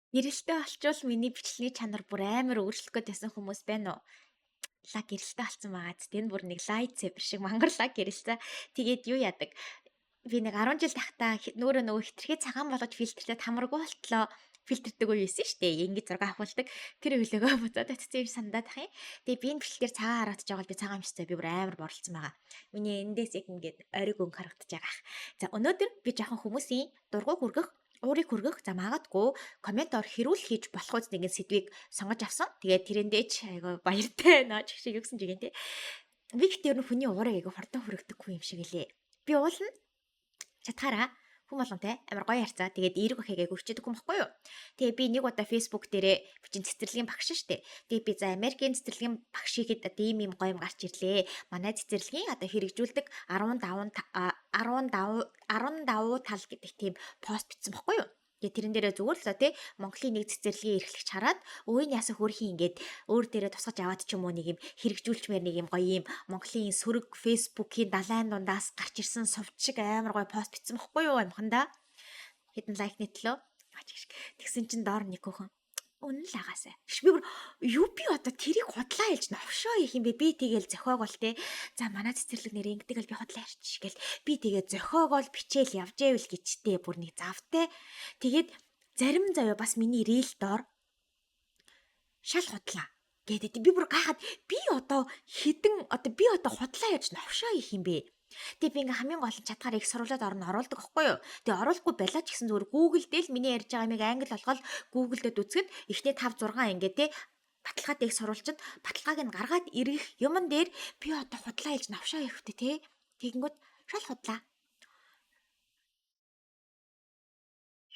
Гэрэлтэй олчвол миний бичлэгийн чанар бүр амар өөрчлөх гээд байсан хүмүүс байна уу? Лаг гэрэлтэй олцсон байгаа ч энэ бүр нэг лайт сейбер шиг мангарлаг гэрэлтэй. Тэгээд юу яадаг? Би нэг 10 жил тахта нөгөө хитрхи цагаан болгож фильтртэй тамаргүй болтлоо. Фильтрдэг үе байсан шүү дээ. Ингээд зураг авахулдаг. Тэр өглөөгөө буцаад очсон юм сандаад ах юм. Тэгээ би энэ бэлтгэр цагаан хараадж байгаа бол би цагаан мөстэй би бүр амар борлцсон байгаа. Миний эндээс яг ингээд ориг өнгө харагдаж байгаа. За өнөөдөр би жоохон хүмүүсийн дургуй хүргэх уурыг хүргэх за магадгүй комментоор хэрүүл хийж болох үс нэгэн сэдвийг сонгож авсан. Тэгээд тэрэндээ ч айгаа баяртай наач шиг юу гэсэн жигээ те. Би гэхдээ ер нь хүний уурыг айгаа хурдан хүргдэггүй юм шиг лээ. Би уулна чатгаараа хүн болгонтэй амар гоё харьцаа. Тэгээд эерэг охийг айгу өчөдөг юм баггүй юу? Тэгээ би нэг удаа Facebook дээрээ бичин цэцэрлэгийн багш штэ. Тэгээ би за Америкийн цэцэрлэгийн багш хийхэд одоо ийм гоё юм гарч ирлээ. Манай цэцэрлэгийн одоо хэрэгжүүлдэг 15 тал гэдэг тийм пост бичсэн баггүй юу? Тэгээ тэрэн дээрээ зүгээр л за тий Монголын нэг цэцэрлэгийн эрхлэгч хараад өөний ясаа хөрхийн ингээд өөр дээрээ тусгаж аваад ч юм уу нэг юм хэрэгжүүлчмээр нэг юм гоё юм Монголын сөрөг фэйсбүүкийн далайн дундаас гарч ирсэн сувч шиг амар гоё пост бичсэн баггүй юу амханда хэдэн лайк нэтлөө тэгсэн чин доор нэг хөхөн үнэн л агаасаа. Биш би бүр юу би одоо тэрийг худлаа хэлж новшоо их юм бэ? Би тэгэл зохиог бол те. За манай цэцэрлэг нэр ингэдэг л би худлаа ярьчих гэл. Би тэгээ зохиог бол бичээл явж ивэл гэжтэй бүр нэг завтай. Тэгээд зарим заяа бас миний рил доор шал худлаа гэдэг. Би бүр гайхаад би одоо худлаа яаж новшоо их юм бэ? Тэгээ би ингээм хамгийн гол нь чатгаар их сурвалжаад оруулдаг байхгүй юу? Тэгээ оруулахгүй байлаа ч гэсэн зүгээр Google дээр л миний ярьж байгаа юмыг англи болгоод Google дээр үзэхэд эхний 5 6 ингээ те баталгаатай их сурвалжид баталгааг нь гаргаад ирэх юмн дээр би одоо худлаа хэлж навшаа ихтэй те. Тэгэнгүүт шал худлаа.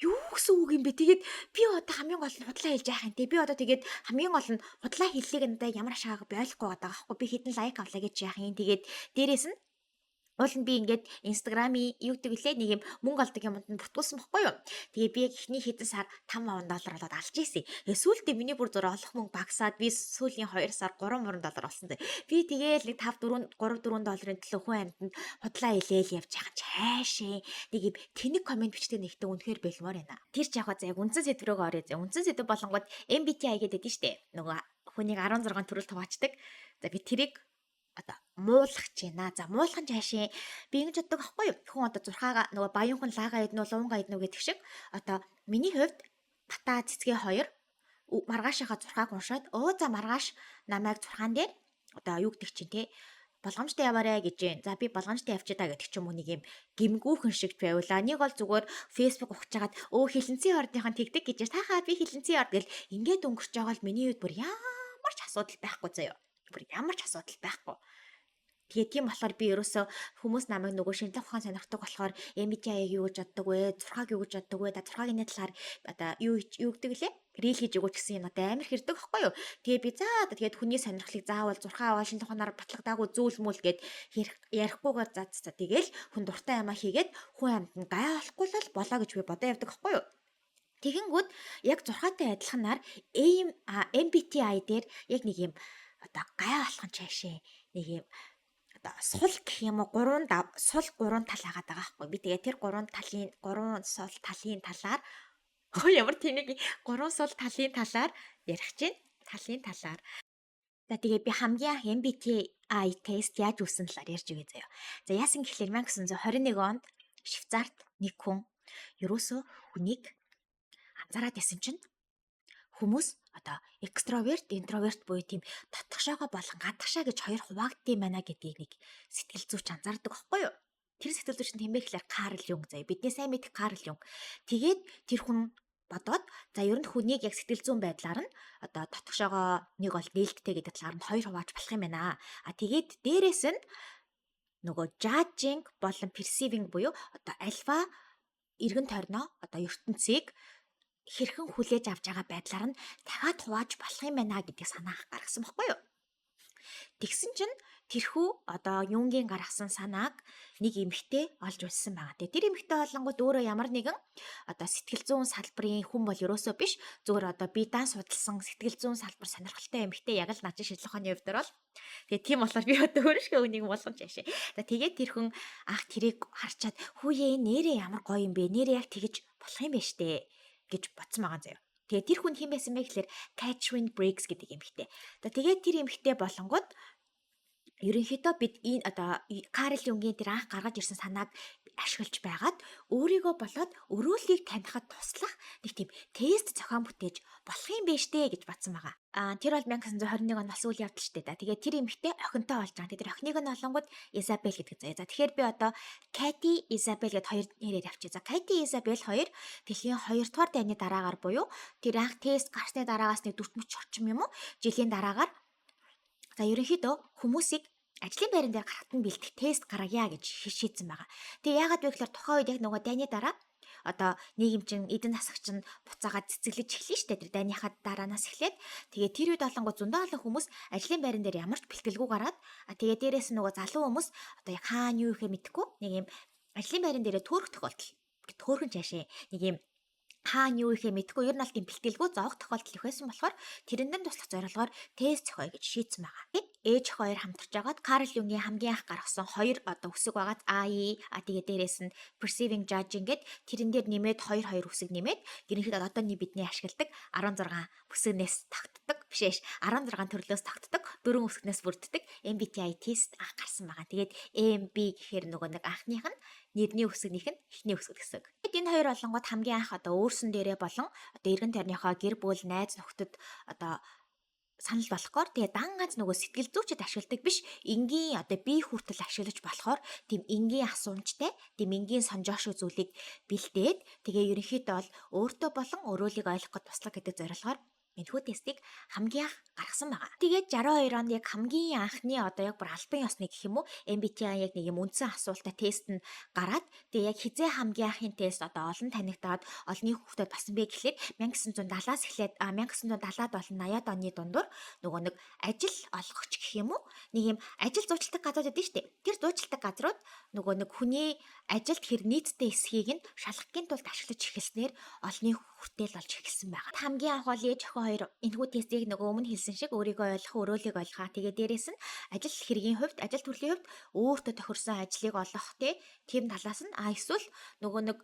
Юу гэсэн үг юм бэ? Тэгээд би одоо хамгийн гол нь худлаа хэлж яах юм те. Би одоо тэгээд хамгийн гол нь худлаа хэллийг надаа ямар ашаагаа би ойлгохгүй байгаа байхгүй. Би хэдэн лайк авлаа гэж яах юм. Тэгээд дээрээс нь уул нь би ингээд инстаграмын юу гэдэг лээ нэг юм мөнгө олдог юмд нь бүтгүүлсэн баггүй юу. Тэгээ би яг эхний хэдэн сар $5 болоод алж ийсэн. Сүүлдээ миний бүр зур олох мөнгө багасаад би сүүлийн 2 сар $3 болсон дээ. Би тэгээл нэг 5 4 $3 төлөө хүн амьтанд худлаа илээл явж байгаа ч хайшээ. Нэг юм тэнэг комент бичдэг нэгтэн үнэхээр бэлмээр байна. Тэр ч яг за яг үндсэн сэдв рүү орё. За үндсэн сэдв болонгод MBTI гэдэг нь штэ. Нөгөө хүнийг 16 төрөл хуваачдаг. За би тэрийг одоо муулах ч байна. За муулах нь цаашаа би ингэж боддог аахгүй юу? Хүн одоо зурхаага нөгөө баян хүн лаага иднүү, луунга иднүү гэдэг шиг одоо миний хувьд бата цэцгээ хоёр маргаашийнхаа зурхааг уншаад за маргааш намайг зурхаан дээр одоо юу гэдэг чинь те болгоомжтой яваарэ гэж байна. За би болгоомжтой явчих та гэдэг ч юм уу нэг юм гимгүүхэн шиг байвала. Нэг бол зүгээр Facebook ухаж хагаад хилэнцгийн ордынхан тэгдэг гэж таахаа би хилэнцгийн орд гэл ингээд өнгөрч байгаа л миний үед бүр ямар ч асуудал байхгүй заяа. Бүр ямар ч асуудал байхгүй. Тэгээ тийм болохоор би ерөөсөө хүмүүс намайг нөгөө шинжлэх ухаан сонирхдаг болохоор MBTI-г юу гэж боддог вэ? Зурхааг юу гэж боддог вэ? Зурхаагийн талаар одоо юу гэдэг лээ? Рил хийж өгөөч гэсэн юм надад амар хэрдэг байхгүй юу? Тэгээ би тэгээд хүний сонирхлыг заавал зурхаа аваа шинжлэх ухаанаар батлагдаагүй зүйл мүл гэд ярихгүйгээр за тэгээл хүн дуртай юмаа хийгээд хүн амьтанд гай болохгүй л болоо гэж би бодоо явдаг байхгүй юу? Тэгэнгүүт яг зурхаатай адилханаар MBTI дээр яг нэг юм одоо гай болох нь чаашаа нэг юм одоо сул гэх юм уу сул гурван тал хагаад байгаа байхгүй би тэгээ тэр гурван сул талын талаар ямар тэнэг гурван сул талын талаар ярих чинь талын талаар за тэгээ би хамгийн анх MBTI тест яаж үүсэн талаар ярьж өгье заяа. За яасан гэхэлэр 1921 онд Швейцарт нэг хүн ерөөсөө хүнийг анзаараад ясан чинь хүмүүс одоо экстраверт, интроверт буюу тийм татгшаага болон гадагшаа гэж хоёр хуваагдсан байна гэдгийг нэг сэтгэл зүйч анзаардаг байхгүй юу? Тэр сэтгэл зүйч нь тэмээх хэлээр Карл Юнг заяа. Бидний сайн мэдих Карл Юнг. Тэгээд тэр хүн бодоод за ер нь хүнийг яг сэтгэл зүйн байдлаар нь одоо татгшаага нэг бол нээлттэй гэдэг талаар нь хоёр хувааж болох юм байна. Тэгээд дээрэс нь нөгөө judging болон perceiving буюу одоо альва эргэн тойрноо одоо ертөнцийг хэрхэн хүлээж авч байгаа байдлаар нь дахиад хувааж болох юм байна гэдгийг санаах гаргасан байхгүй юу? Тэгсэн чинь тэрхүү одоо Юнгийн гаргасан санааг нэг эмэгтэй олж үзсэн байгаа. Тэр эмэгтэй болонгууд өөрөө ямар нэгэн одоо сэтгэл зүйн салбарын хүн бол ерөөсөө биш. Зүгээр одоо би дан судалсан сэтгэл зүйн салбар сонирхолтой эмэгтэй яг л начин шинжлэх ухааны хувьд бол тэгээ тийм болохоор би одоо өөрөшгөө нэг болгож яашаа. За тэгээд тэр хүн тэрийг харчаад хүүе нэрээ ямар гоё юм бэ? Нэрээ яг тэгэж болох юм байна штэ гэж бодсон байгаа заяа. Тэгээ тэр хүн хэн байсан бэ гэхээр Catherine Briggs гэдэг эмэгтэй. Тэгээд тэр эмэгтэй болонгууд ерөнхийдөө бид энэ Карл Юнгийн тэр анх гаргаж ирсэн санааг ашиглаж байгаад өөрийгөө болоод өрөөлийг танихад туслах нэг тийм тест зохион бүтээж болох юм байна штэ гэж батсан байгаа. Тэр бол 1921 оноос үйл явдал штэ да. Тэгээд тэр эмэгтэй охинтой болж байгаа. Тэр охиныг нь олонгод Изабель гэдэг заяа. За тэгэхээр би одоо Кати Изабель гэд хоёр нэрээр авчия. За Кати Изабель хоёр дэлхийн 2 дугаар дайны дараагаар буюу тэр анх тест гарсны дараагаас нэг 40 орчим юм уу жилийн дараагаар за ерөнхийдөө хүмүүсийг ажлын байран дээр гарахад нь бэлдэх тест гаргая гэж шийдсэн байгаа. Тэгээ яагаад вэ гэхээр тухайн үед яг нөгөө дайны дараа нийгэмчин эдэн засагч нь буцаагаад цэцэглэж эхлэн штэ тэр дайныхаа дараанаас эхлээд тэгээ тэр үед олонгоо зөндөө олон хүмүүс ажлын байран дээр ямар ч бэлтгэлгүй гараад тэгээ дээрээс нь нөгөө залуу хүмүүс яг хаана юу ихэ мэдэхгүй нэг юм ажлын байран дээрээ төөрөх тохиолдол төөрхөн цаашаа нэг юм хаана юу ихэ мэдгүй ер нь аль тийм бэлтгэлгүй зовох тохиолдол их байсан болохоор тэрэндээ туслах зорилгоор тест зохиоё гэж шийдсэн байгаа. Ээж хоёр хамтарч агаад Карл Юнгийн хамгийн анх гаргасан хоёр үсэг байгаад AI тэгээ дээрээс нь perceiving judging гэд тэрэн дээр нэмээд 2 үсэг нэмээд ерөнхийдөө одооний бидний ашигладаг 16 үсэгнээс тогтдог бишээш 16 төрлөөс тогтдог 4 үсгнээс бүрддэг MBTI тест анх гарсан байгаа. Тэгээд MB гэхээр нөгөө нэг анхных нь нэрний үсгнийх нь эхний үсэг гэсэн. Энэ хоёр олонгод хамгийн анх өөрсөн дээрээ болон эргэн тойрныхоо гэр бүл найз нөхдөд санал болохоор тэгээ дан ганц нөгөө сэтгэл зүйчэд ашигладаг биш энгийн бие хүртэл ашиглаж болохоор тийм энгийн асуумжтай тийм энгийн сонжоошоо зүйлийг бэлдээд тэгээ ерөнхийдөө бол өөртөө болон өрөөлийг ойлгоход туслах гэдэг зорилгоор энэхүү тестийг хамгийн анх гаргасан байгаа. Тэгээд 62 онд яг хамгийн анхны яг бүр албан ёсны гэх юм уу MBTI яг нэг юм үндсэн асуултаа тест нь гараад тэгээ яг хизээ хамгийн анхны тест олон танигдаад олонний хүүхдэд басан бэ гэхлээр 1970-аас эхлээд 1970-аад болон 80-аад оны дундуур нөгөө нэг ажил олгогч гэх юм уу нэг юм ажил зуучилдаг газрууд байдаг шүү дээ. Тэр зуучилдаг газрууд нөгөө нэг хүний ажилд хэр нийтдээ эсхийг нь шалгахын тулд ашиглаж эхэлснээр олонний хүртэл болж эхэлсэн байгаа. Хамгийн анх бол ээж охин хоёр энэхүү тестийг нөгөө өмнө хэлсэн шиг өөрийгөө ойлгох, өрөөлийг ойлгохаа. Тэгээ дээрэс нь ажил хэргийн хувьд, ажил төрлийн хувьд өөртөө тохирсон ажлыг олох тийм талаас нь эсвэл нөгөө нэг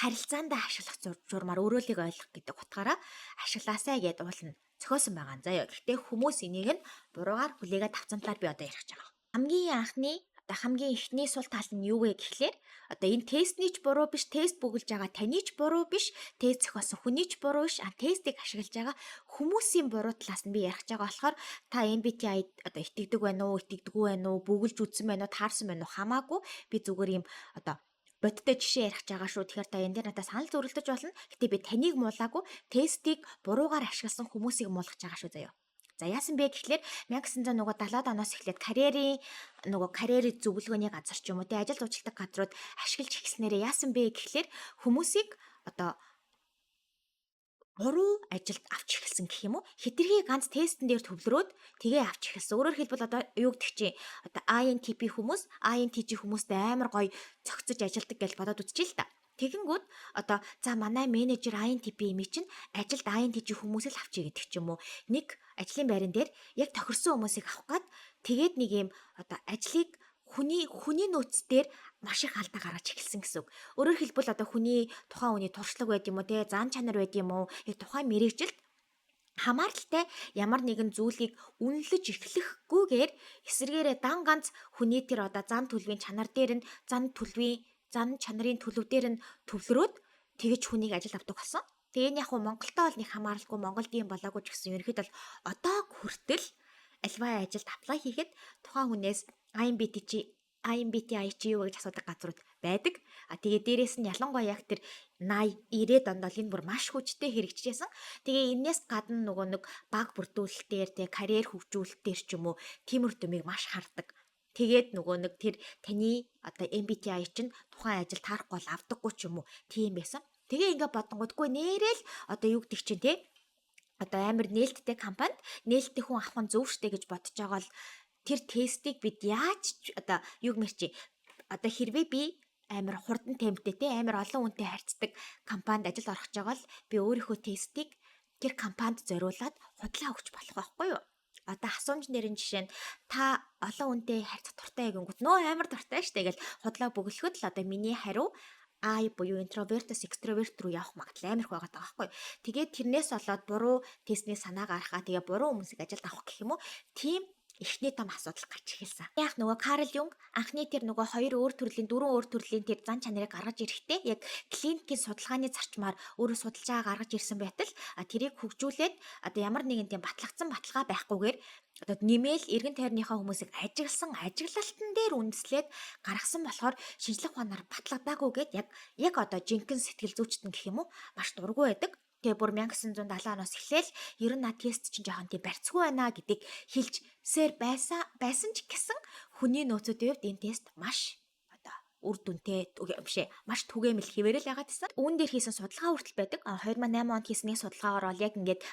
харилцаандаа ашиглах журмаар өрөөлийг ойлгох гэдэг утгаараа ашиглаасай гэдээ уулна зохиосон байгаа. Заяа. Гэхдээ хүмүүс энийг нь буруугаар хүлээгээд авсан талаар би ярих гэж байгаа. Хамгийн эхний сул тал нь юу вэ гэхлээр энэ тестний ч буруу биш, тест бүгэлж байгаа таны ч буруу биш, тест зохиосон хүний ч буруу биш, тестийг ашиглаж байгаа хүмүүсийн буруу талаас нь би ярих гэж байгаа болохоор та MBTI итгэдэг байна уу, итгэдэггүй байна уу, бүгэлж үзсэн байна уу, таарсан байна уу хамаагүй би зүгээр юм бодтой жишээ ярих гэж байгаа шүү. Тэгэхээр та энэ дээр надад санал зөрөлдөж болно. Гэтэ би таныг муулаагүй, тестийг буруугаар ашигласан хүмүүсийг муулгаж байгаа шүү заяа. За яасан бэ гэхлээр 1970-аад оноос эхлээд карьерийн зөвлөгөөний газар ч юм уу ажил зуучилдаг газрууд ашиглаж эхэлснээрээ яасан бэ гэхлээр хүмүүсийг буруу ажилд авч эхэлсэн гэх юм уу хитрхи ганц тестэн дээр төвлөрөөд тэгээ авч эхэлсэн. Өөрөөр хэлбэл юу гэдэг чинь INTP хүмүүс INTJ хүмүүстэй амар гоё цогцож ажилдаг гэж бодоод үзчихээ л та. Тэгэнгүүт за манай менежер INTP юм чинь ажилд INTJ хүмүүсийг л авчий гэдэг ч юм уу. Нэг ажлын байран дээр яг тохирсон хүмүүсийг авах гад тэгээд нэг юм ажлыг хүний нөөц дээр маш их алдаа гаргаж эхэлсэн гэсэн үг. Өөрөөр хэлбэл тухайн хүний туршлага байд юм уу те зан чанар байд юм уу яг тухайн мэрэгжилд хамааралтай ямар нэгэн зүйлийг үнэлж эхлэхгүйгээр эсэргээрээ дан ганц хүний тэр зан төлөвийн чанар дээр нь зан чанарын төлөв дээр нь төвлөрөөд тэгэж хүнийг ажил авдаг болсон. Тэгээ энэ яг Монголтой бол нэг хамааралгүй Монголд юм болоогүй ч гэсэн ерөнхийдөө одоо хүртэл альва ажилд аплай хийхэд тухайн хүнээс MBTI чи юу гэж асуудаг газрууд байдаг. Тэгээ дээрэс нь ялангуяа яг тэр 80 90-ад онд бол энэ бүр маш хүчтэй хэрэгжижсэн. Тэгээ энэс гадна нөгөө нэг баг бүрдүүлэлтээр тэгээ карьер хөгжүүлэлтээр ч юм уу тиймэр төмийг маш хардаг. Тэгээд нөгөө нэг тэр таны MBTI чинь тухайн ажил таарахгүй бол авдаггүй ч юм уу тийм байсан. Тэгээ ингээ бодонгуудгүй нэрэл юу гэдэг чинь те амар нээлттэй компанид нээлттэй хүн авах нь зөв штэ гэж бодож байгаа бол тэр тестийг бид яаж юу гэмэрчи хэрвээ би амар хурдан темптэй те амар олон хүнтэй харьцдаг компанид ажилд орох гэж байгаа бол би өөрийнхөө тестийг тэр компанид зориулаад худлаа өгч болох байхгүй юу? Асуумж нэрийн жишээ нь та олон хүнтэй харьцах дуртай гингүүт нөө амар дуртай штэ гэж худлаа бөглөхөд л миний хариу I буюу интровертоос экстраверт руу явах магадлал амар их байгаа даа байхгүй. Тэгээд тэрнээс болоод буруу тестний санаа гаргахаа тэгээ буруу хүмүүсийг ажилд авах гэх юм уу. Тийм эхний том асуудал гарч эхэлсэн. Яг нөгөө Карл Юнг анхны тэр нөгөө дөрвөн өөр төрлийн тэр зан чанарыг гаргаж ирэхдээ яг клиникийн судалгааны зарчмаар өөрөө судалж байгаа гаргаж ирсэн байтал тэрийг хөгжүүлээд одоо ямар нэгэн тийм батлагдсан баталгаа байхгүйгээр одоо нэмэл эргэн тойрныхаа хүмүүсийг ажиглалтан дээр үндэслээд гаргасан болохоор шинжлэх ухаанаар батлагдаагүйгээд яг одоо жинхэнэ сэтгэл зүйчтэн гэх юм уу маш дургүй байдаг. Тэгээ бүр 1970 оноос эхлээл ер нь тест чинь жоохон тийм барьцгүй байна гэдгийг хэлжсээр байсан ч гэсэн хүний нөөцүүдийн хувьд энэ тест маш одоо үр дүнтэй бишээ маш түгээмэл хэвээрэл ягаад гэсэн. Үүн дээр хийсэн судалгаа хүртэл байдаг. 2008 онд хийсэн нэг судалгаагаар бол яг ингээд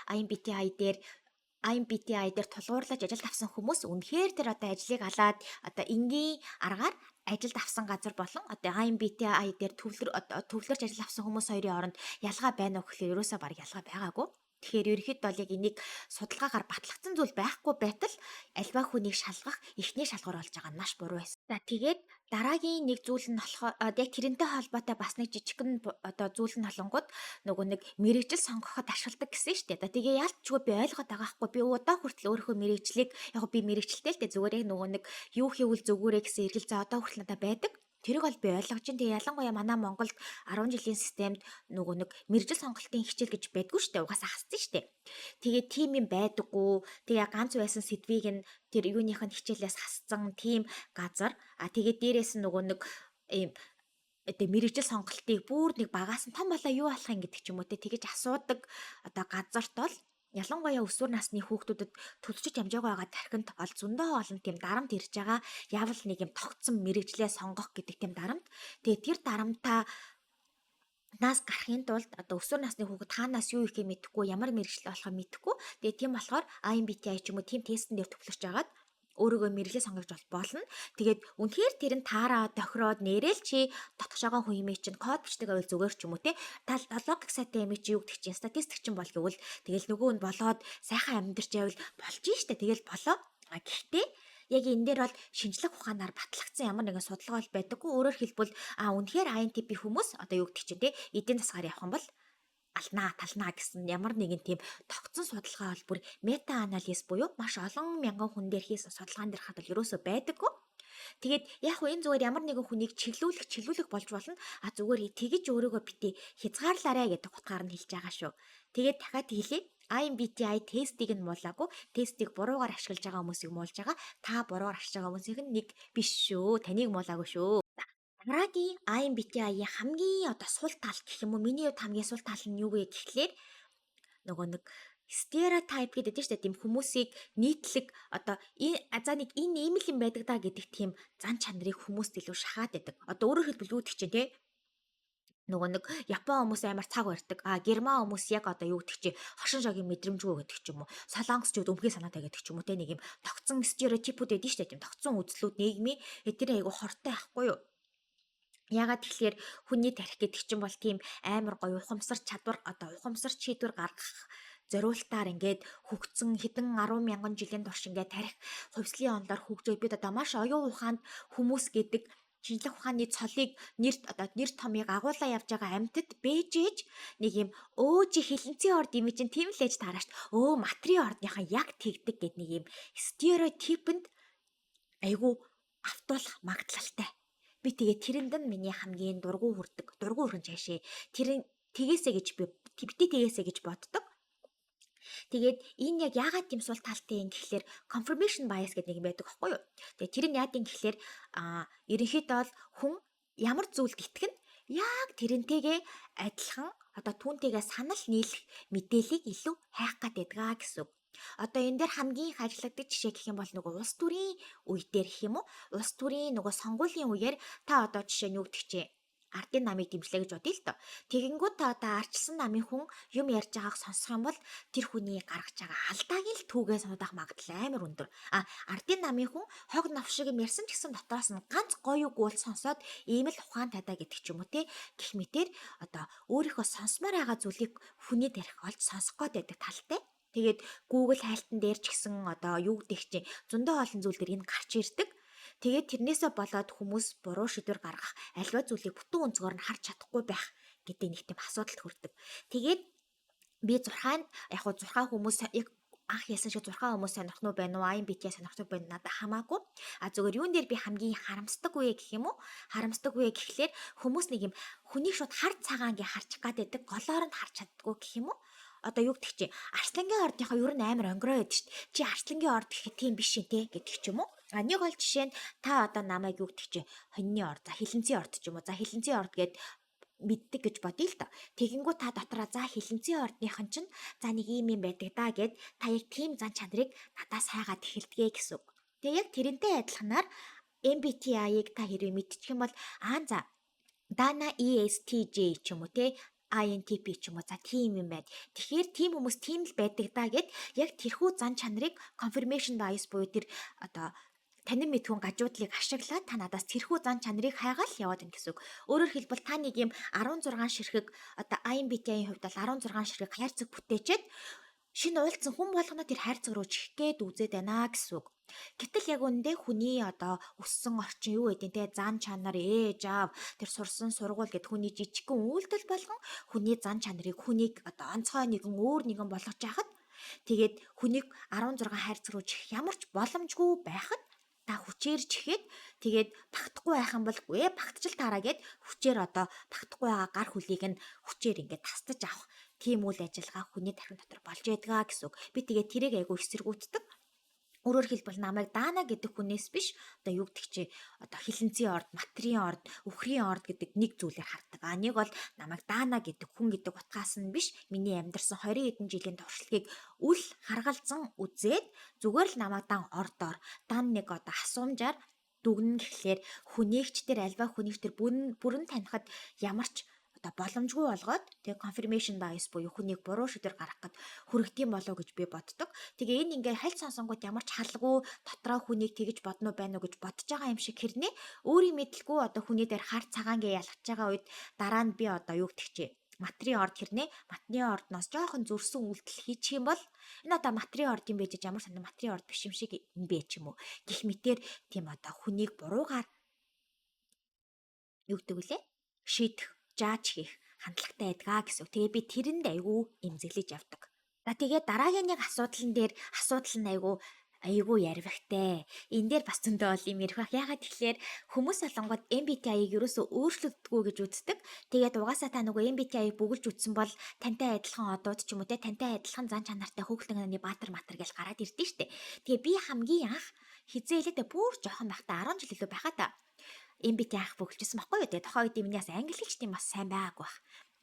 IMBTI дээр тулгуурлаж ажилд авсан хүмүүс үнэхээр тэр одоо ажлыг алаад одоо энгийн аргаар ажилд авсан газар болон одоо IMBTI дээр төвлөрч ажил авсан хүмүүс хоёрын хооронд ялгаа байна уу гэхээр ерөөсөө баг ялгаа байгаагүй. Тэгэхээр ерөөхдөө бол яг энийг судалгаагаар батлагдсан зүйл байхгүй байтал альва хүнийг шалгах эхний шалгуур болж байгаа нь маш буруу байсан. За тэгээд дараагийн нэг зүйл нь болохоор яг тэрнтэй холбоотой бас нэг жижигхэн одоо зүйл нь холонгууд нөгөө нэг мэрэгжил сонгоход ашигладаг гэсэн шүү дээ. Тэгээ яалтчгүй би ойлгоод байгаа хгүй. Би удаа хүртэл өөрийнхөө мэрэгжлийг яг би мэрэгчлээ л дээ зүгээр яг нөгөө нэг юу хийвэл зүгүүрээ гэсэн эргэлзээ одоо хүртэл надад байдаг. Тэрийг бол би ойлгож чинь тэгээ ялангуяа манай Монголд 10 жилийн системд нөгөө нэг мэрэгжил сонголтын хичээл гэж байдгүй шүү дээ. Угаасаа хассан шүү дээ. Тэгээ тийм юм байдаггүй. Тэгээ ганц байсан сэдвийг нь тэр юуных нь хичээлээс хассан тийм газар. Тэгээ дээрээс нь нөгөө нэг ийм одоо мэрэгжил сонголтыг бүр нэг багаас нь том болоо юу болох юм гэдэг ч юм уу те тэгэж асуудаг одоо газарт бол ялангуяа өсвөр насны хүүхдүүдэд төлөвчөж амжааг байгаа тархинд ол зөндөө олон тийм дарамт ирж байгаа. Явал нэг юм тогтсон мэрэгжлээ сонгох гэдэг тийм дарамт. Тэгээ тэр дарамтаа нас гарахын тулд одоо өсвөр насны хүүхэд хаанаас юу ихээ мэдэхгүй ямар мэрэгчлээ болохоо мэдэхгүй. Тэгээ тийм болохоор IMBTI ч юм уу тийм тестэн дээр төвлөрч агаад өөрийгөө мэрэгжил сонгож болно. Тэгээд үнэхээр тэр нь таараа тохироод нэрэл чи дотгошоогоо хүн юм чинь код бичдэг байвал зүгээр ч юм уу те. Логик сайтай юм чи юу гэдэг чинь статистик чинь бол гэвэл тэгэл нөгөө нь болоод сайхан амьдарч байвал болж штэ. Тэгэл болоо. Гэхдээ яг энэ дээр бол шинжлэх ухаанаар батлагдсан ямар нэгэн судалгаа бол байдаггүй. Өөрөөр хэлбэл үнэхээр INTP хүмүүс одоо юу гэдэг чинь те эдийн засгаар явах юм бол талнаа гэсэн ямар нэгэн тийм тогтсон судалгаа бол бүр мета анализ буюу маш олон мянган хүн дээр хийсэн судалгаан дээр хадвал ерөөсөө байдаггүй. Тэгээд яг хөө энэ зүгээр ямар нэгэн хүнийг чиглүүлэх болж болно. Зүгээр тэгэж өөрийгөө бити хязгаарлаарэ гэдэг утгаар нь хэлж байгаа шүү. Тэгээд дахиад хэлье. IMBTI тестийг нь муулаагүй. Тестийг буруугаар ашиглаж байгаа хүмүүсийг муулж байгаа. Та буруугаар ашиглаж байгаа хүмүүсийг нэг биш шүү. Таныг муулаагүй шүү. Дараагийн IMBTI-ийн хамгийн одоо сул тал гэх юм уу миний хувьд хамгийн сул тал нь юу вэ гэхлээр нөгөө нэг стереотип гэдэг тийм шүү дээ. Тийм хүмүүсийг нийтлэг одоо нэг энэ ийм л юм байдаг даа гэдэг тийм зан чанарыг хүмүүст илүү шахаад байдаг. Одоо өөрөөр хэлбэл юу гэх чинь те нөгөө нэг Япон хүмүүс амар цаг барьдаг. Герман хүмүүс яг одоо юу гэдэг чинь хошин шогийн мэдрэмжгүй гэдэг ч юм уу. Солонгосчууд өмхий санаатай гэдэг ч юм уу те нэг юм тогтсон стереотипүүд байдаг шүү дээ. Тийм тогтсон үзлүүд нийгмийн тэр айгу хортой ахгүй юу? Ягаад тэгэхээр хүний тарих гэдэг чинь бол тийм амар гоё ухамсар чадвар одоо ухамсар шийдвэр гаргах зориултаар ингээд хөгцсөн хэдэн 10 мянган жилийн турш ингээд тарих хувьслын онолоор хөгжөөд бид одоо маш оюун ухаанд хүмүүс гэдэг шинжлэх ухааны цолыг нэр томыг агуулаа явж байгаа амьтад бэжэж нэг юм өөжи хилэнцгийн орд юм чинь тийм л ээж таараш материйн ордынхаа яг тэгдэг гэд нэг юм стереотипэнд айгу автуулах магадлалтай. Би тэгээ тэрэнд нь миний хамгийн дургу хүрэн цаашээ тэгээсэ гэж боддог. Тэгээд энэ яг яагаад тийм сул талтай юм гэхлээр confirmation bias гэдэг нэг юм байдаг аахгүй юу? Тэгээд тэр нь яад юм гэхлээр ерөнхийдөө бол хүн ямар зүйлд итгэн яг тэрнтэйгээ адилхан одоо түүнтэйгээ санал нийлэх мэдээллийг илүү хайх гад байдгаа гэсэн үг. Одоо энэ дээр хамгийн их ажилладаг жишээ гэх юм бол нөгөө улс төрийн үе дээр гэх юм уу? Улс төрийн нөгөө сонгуулийн үеэр та одоо жишээ нь юу гэдэг чинь ардын намыг дэмжлээ гэж бодъё л доо. Тэгэнгүүт та одоо арчилсан намын хүн юм ярьж байгааг сонсох юм бол тэр хүний гаргаж байгаа алдааг л түүгээ сануудах магадлал амар өндөр. Ардын намын хүн хог навшиг юм ярьсан ч гэсэн дотоос нь ганц гоё үг уул сонсоод ийм л ухаан тадаа гэдэг ч юм уу те. Гэх мэтэр одоо өөрийнхөө сонсомоор байгаа зүйлийг хүний тарих олж сонсох гээд байдаг талтай. Тэгээд Google хайлтан дээр ч гэсэн одоо юу гэдэг чинь зөндөө олон зүйл дээр энэ гарч ирдэг. Тэгээд тэрнээсээ болоод хүмүүс буруу шийдвэр гаргах, альва зүйлийг бүтэн өнцгөр нь харж чадахгүй байх гэдэг нэг тийм асуудалд хүрдэг. Тэгээд би 6-нд яг хуу 6 хүмүүс яг анх ясан шиг 6 хүмүүс сонирхно уу байна уу? IMBTI сонирхдаг байна надад хамаагүй. А зүгээр юун дээр би хамгийн харамсдаг вэ гэх юм уу? Харамсдаг вэ гэхлээр хүмүүс нэг юм хүнийг шууд хар цагаан ингээ харчих гад байдаг. Голоор нь харж чаддгүй гэх юм уу? Одоо юу гэдэг чи Арслангийн ордынхоо ер нь амар онгороо байдаг шүү дээ. Чи Арслангийн орд гэхэд тийм биш юм те гэдэг ч юм уу? А нэг гол жишээ нь та одоо намайг юу гэдэг чи хоньны орд, за хилэнцгийн орд ч юм уу. За хилэнцгийн орд гээд мэддэг гэж бодъё л доо. Тэгэнгүүт та дотроо за хилэнцгийн ордныхан чинь за нэг юм байдаг да гэд та яг тийм зан чанарыг надаас хайгаад эхэлдэгэ гэсэн үг. Тэгээ яг тэрнтэй адилханаар MBTI-ыг та хэрвээ мэдчих юм бол за Dana ESTJ ч юм уу те INTP ч юм уу за тийм юм байна. Тэгэхээр тийм хүмүүс тийм л байдаг да гэд яг тэрхүү зан чанарыг confirmation bias буюу тэр одоо танин мэдхүн гажуудлыг ашиглаад та надаас тэрхүү зан чанарыг хайгаал яваад байна гэсэн үг. Өөрөөр хэлбэл та нэг юм 16 ширхэг одоо IMBTI-ийн хувьд бол 16 ширхэг хайрцаг бүтээчээд шинэ уулзсан хүн болгоно тэр хайрцаг руу чих гээд үзээд байна гэсэн үг. Гэтэл яг үндэ хүний одоо өссөн орчин юу гэдэг те зан чанар ээж аав тэр сурсан сургууль гэд хүний жижигхэн үйлдэл болгон хүний зан чанарыг хүнийг одоо онцгой нэгэн өөр нэгэн болгож яхад тэгээд хүнийг 16 хайрцаг руу чих ямар ч боломжгүй байхад та хүчээр чихээд тэгээд багтахгүй байх юм бол үе багтчил таараа гэд хүчээр одоо багтахгүй байгаа гар хүлийг нь хүчээр ингээд тастаж авах тийм үйл ажиллагаа хүний тархин дотор болж байдгаа гэсэн үг. Би тэгээд тэрийг айгу эсэргүүцдэг. Өөрөөр хэлбэл намайг Дана гэдэг хүнээс биш одоо юу гэдэг чи одоо хилэнцгийн орд, материйн орд, үхрийн орд гэдэг нэг зүйлээр хардаг. Нэг бол намайг Дана гэдэг хүн гэдэг утгаас нь биш миний амьдарсан 20 хэдэн жилийн туршлагыг үл харгалзан үзээд зүгээр л намайг ордоор дан нэг одоо асуумжаар дүгнэн гэхлээр хүнийгч тэр альва хүнийгч тэр бүрэн танихад ямарч одоо боломжгүй болгоод тэгээ confirmation bias буюу хүнийг буруу шийдвэр гаргахад хүрэгдэм болов гэж би боддог. Тэгээ энэ ингээ хальт сонсонгууд ямар ч халгүй дотроо хүнийг тэгж бодно байна уу гэж бодож байгаа юм шиг хэрнээ өөрийн мэдлгүй одоо хүний дээр хар цагаангээ ялгаж байгаа үед дараа нь би одоо юу гэдэг чи материйн орд хэрнээ материйн ордноос жоохон зөрсөн үйлдэл хийчих юм бол энэ одоо материйн орд юм байж ямар санаа материйн орд биш юм шиг юм бэ ч юм уу гэх мэтэр тийм одоо хүнийг буруугаар юу гэдэг вүлээ шийдэх жааж хийх хандлагатай байдгаа гэсэн. Тэгээ би тэрэнд айгүй эмзэглэж явдаг. За тэгээ дараагийн нэг асуудал нь айгүй ярвихтэй. Энэ дээр бас зөндөө бол юм ярих байх. Ягаад тэгэхээр хүмүүс олонгод MBTI-г ерөөсөө өөрчлөгддөггүй гэж үздэг. Тэгээд угаасаа та нөгөө MBTI-г бүгэлж үтсэн бол тантай адилхан одууд ч юм уу те тантай адилхан зан чанартай хөөхлөн аны баатар гэж гараад ирдэ штэ. Тэгээ би хамгийн анх хизээлээ бүр жоохон байхдаа 10 жил илүү байхаа та. MBTI анх бүгэлжсэн байхгүй юу? Тэгээ тохоо үед миний бас англи хэлч тийм бас сайн байгаагүй бах.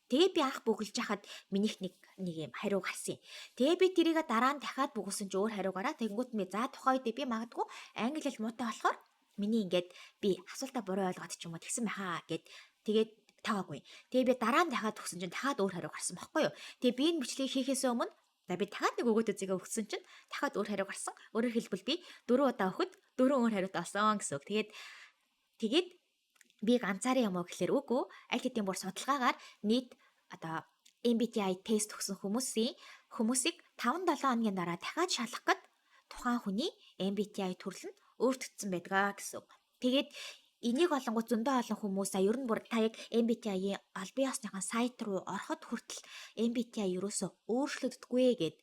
Тэгээ би анх бүгэлж хахад минийх нэг юм хариу гарсан юм. Тэгээ би тэрийг дараа нь дахиад бүгэлсэн чи өөр хариу гараа. Тэгэнгүүт би за тохоо үед би магадгүй англи хэл муутай болохоор миний ингээд би асуултаа буруу ойлгоод ч юм уу тэгсэн байхаа гэд тэгээд таагүй. Тэгээ би дараа нь дахиад өгсөн чинь дахиад өөр хариу гарсан байхгүй юу? Тэгээ би энэ бичлэгийг хийхээс өмнө за би дахиад нэг өгөөд үзьгээ өгсөн чинь дахиад өөр хариу гарсан. Өөрөөр хэлбэл би 4 удаа өгөхөд 4 өөр хариутай олсон гэсэн үг. Тэгээд би ганцаараа юм уу гэхэлэр үгүй аль хэдийн бүр судалгаагаар нийт одоо MBTI тест өгсөн хүмүүсийг 5-7 хоногийн дараа дахиад шалгах гэд тухайн хүний MBTI төрөл нь өөрчлөгдсөн байдгаа гэсэн. Тэгээд энийг олонгууд зөндөө олон хүмүүс ер нь бүр та яг MBTI-ийн аль бие усныхаа сайт руу ороход хүртэл MBTI ерөөсөө өөрчлөгддөггүй гэд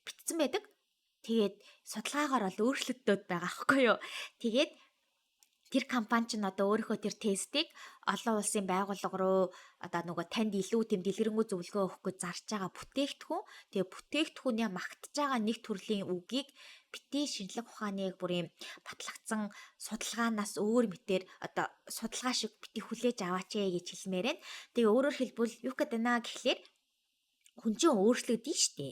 бичсэн байдаг. Тэгээд судалгаагаар бол өөрчлөгдөд байгаа аахгүй юу. Тэгээд тэр компани ч одоо өөрийнхөө тэр тестийг олон улсын байгууллага руу одоо нөгөө танд илүү тийм дэлгэрэнгүй зөвлөгөө өгөхгүй зарж байгаа бүтээгдэхүүн. Тэгээ бүтээгдэхүүнээ магтаж байгаа нэг төрлийн үгийг битгий шинжлэх ухааны бүр юм батлагдсан судалгаанаас өөр мэтэр одоо судалгаа шиг битгий хүлээж аваач гэж хэлмээр байна. Тэгээ өөрөөр хэлбэл юу гэдэг вэ гэхлээр хүн чинь өөрчлөгдөн штэ.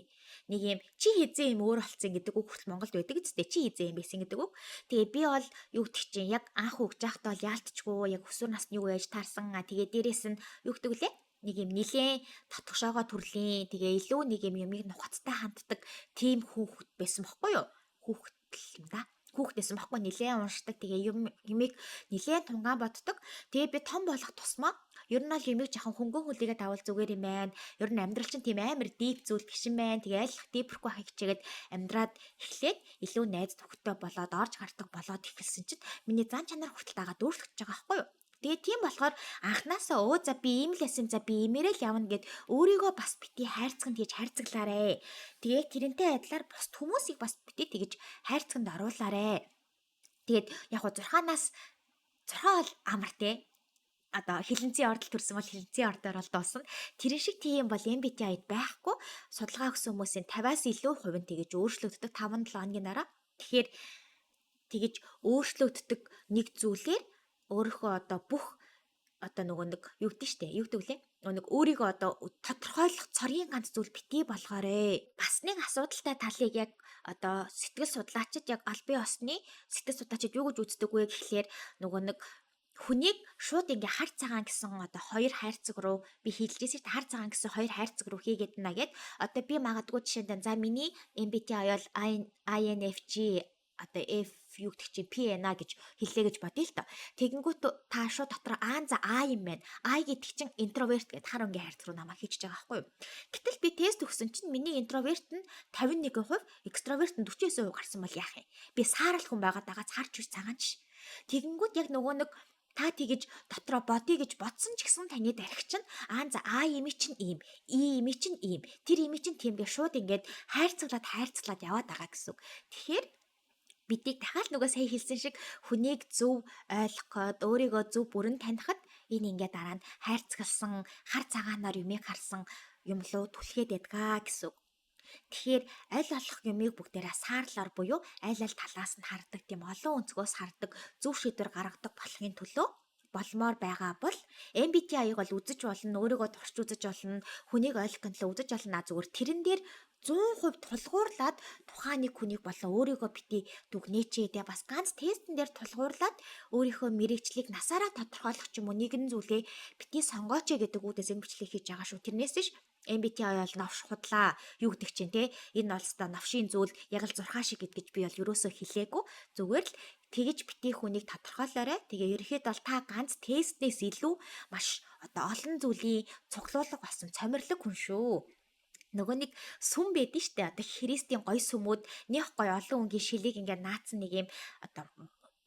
Нэг юм чи хизээ юм өөр болцсон гэдэг үг хүртэл Монголд байдаг гэжтэй чи хизээ юм байсан гэдэг үг. Тэгээ би бол юу гэдэг чинь яг анх өгж байхдаа бол яалтчгүй яг өсвөр насны юу яаж таарсан. Тэгээ дээрэс нь юу гэдэг вүлээ? Нэг юм нилээн татгшоогоо төрлийн тэгээ илүү нэг юм юмыг нухацтай ханддаг тийм хүүхэд байсан бохгүй юу? Хүүхдэл юм да. Хүүхдээсэн бохгүй нилээн уншдаг тэгээ юмыг нилээн тунгаан боддог. Тэгээ би том болох тусмаа Ер нь бол юмыг жоохон хөнгөн хүлээгээд авал зүгээр юм байна. Ер нь амьдрал чинь тийм амар дип зүйл гişin байна. Тэгээ айлах дипрэхгүй байхыг хичээгээд амьдраад эхлээд илүү найз төгтөө болоод орж гардаг болоод ихэлсэн чинь миний зан чанар хүртэл дагаад өөрчлөгдөж байгаа байхгүй юу? Тэгээ тийм болохоор анханасаа за би ийм л ясан за би иймэрэл явна гэд өөрийгөө бас бити хайрцагт хийж хайрцаглаарэ. Тэгээ тэрнтэй адилаар бус хүмүүсийг бас бити тэгж хайрцагт оруулаарэ. Тэгээд яг хуу 6-наас 6 бол амар те. Одоо хилэнцгийн ордол төрсөн бол хилэнцгийн ордоор бол дуусна. Тэрэн шиг тийм бол MBTI-д байхгүй. Судалгаа өгсөн хүмүүсийн 50-аас илүү хувь нь тэгэж өөрчлөгддөг 5-7 хоногийн дараа. Тэгэхээр тэгэж өөрчлөгддөг нэг зүйлээр өөрийнхөө одоо бүх одоо нөгөө нэг юу гэдэг штэ юу гэдэг лээ нэг өөрийгөө одоо тодорхойлох цорын ганц зүйл битгий болгоорой. Бас нэг асуудалтай талыг яг одоо сэтгэл судлаачид яг аль бие осны сэтгэл судлаачид юу гэж үздэг вэ гэхлээр нөгөө нэг хүнийг шууд ингээ хар цагаан гэсэн одоо хоёр хайрцаг руу би хэлжсэн чинь хар цагаан гэсэн хоёр хайрцаг руу хийгээд нагээд одоо би магадгүй жишээндээ за миний MBTI бол INFJ одоо F юу гэдэг чинь PNA гэж хэллээ гэж бодъё л доо. Тэгэнгүүт та шууд дотор за А юм байна. I гэдэг чинь introvert гэдэг хар өнгийн хайрцаг руу намайг хийж байгаа байхгүй юу? Гэтэл би тест өгсөн чинь миний introvert нь 51%, extrovert нь 49% гарсан бол яах юм? Би саарал хүн байгаад байгаа цаарч биш цагаан ч. Тэгэнгүүт яг нөгөө нэг та тэгэж дотроо бодъё гэж бодсон ч гэсэн таны дарих чинь за А ими чинь ийм, И ими чинь ийм, тэр ими чинь тийм гэж шууд ингээд хайрцаглаад яваад байгаа гэсэн үг. Тэгэхээр бидийг дахиад нөгөө сая хэлсэн шиг хүнийг зөв ойлгоход өөрийгөө зөв бүрэн танихад энэ ингээ дараа нь хайрцагласан хар цагаанаар юмыг харсан юм руу түлхээд байдгаа гэсэн үг. Тэгэхээр аль болох юмыг бүгдээрээ саарлаар буюу аль талаас нь хардаг тийм олон өнцгөөс хардаг зөв шийдвэр гаргадаг болохын төлөө болмоор байгаа бол MBTI-г бол үзэж болно, өөрийгөө турш үзэж болно, хүнийг ойлгохын төлөө үзэж болно. Зүгээр тэрэн дээр 100% тулгуурлаад тухайн нэг хүнийг болон өөрийгөө бити дүгнээчээ те бас ганц тестэн дээр тулгуурлаад өөрийнхөө мэрэгчлийг насаараа тодорхойлох ч юм уу нэгэн зүйлээ бити сонгооч гэдэг үүдээс энэ бичлэг хийж байгаа шүү. Тэрнээс ш MBTI бол новш худлаа юу гэдэг чинь те энэ бол өстой новшийн зүйл яг л 6 шиг гэдгийж би бол ерөөсөө хэлээгүй зүгээр л тэгэж бити хүнийг тодорхойлоорой. Тэгээ ерөөхдөө бол та ганц тестнээс илүү маш одоо олон зүйлийн цуглуулга болсон цомирлог хүн шүү. Нөгөө нэг сүм байдэн штэ одоо Христийн гой сүмүүд нэх гой олон өнгийн шилийг ингээд наацсан нэг юм одоо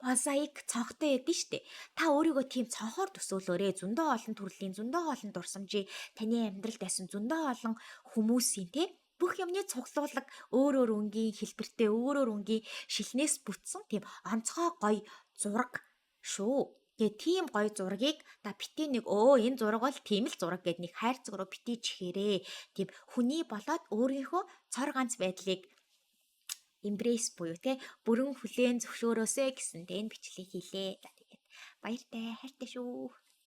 мозаик цонхтой байдэн штэ. Та өөрийгөө тийм цонхоор төсөөлөөрэй. Зөндөө олон төрлийн зөндөө олон дурсамжийн таны амьдралд байсан зөндөө олон хүмүүсийн те бүх юмны цуглуулга өөр өнгийн хэлбэртэй өөр өнгийн шилнээс бүтсэн тийм онцгой гой зураг шүү. Тэгээ тийм гоё зургийг та бити нэг энэ зураг бол тийм л зураг гэд нэг хайрцаг руу бити чихээрээ. Тийм хүний болоод өөрийнхөө цор ганц байдлыг embrace буюу те бүрэн хүлээн зөвшөөрөөсэй гэсэн энэ бичлэг хийлээ. За тэгээд баяртай хайртай шүү.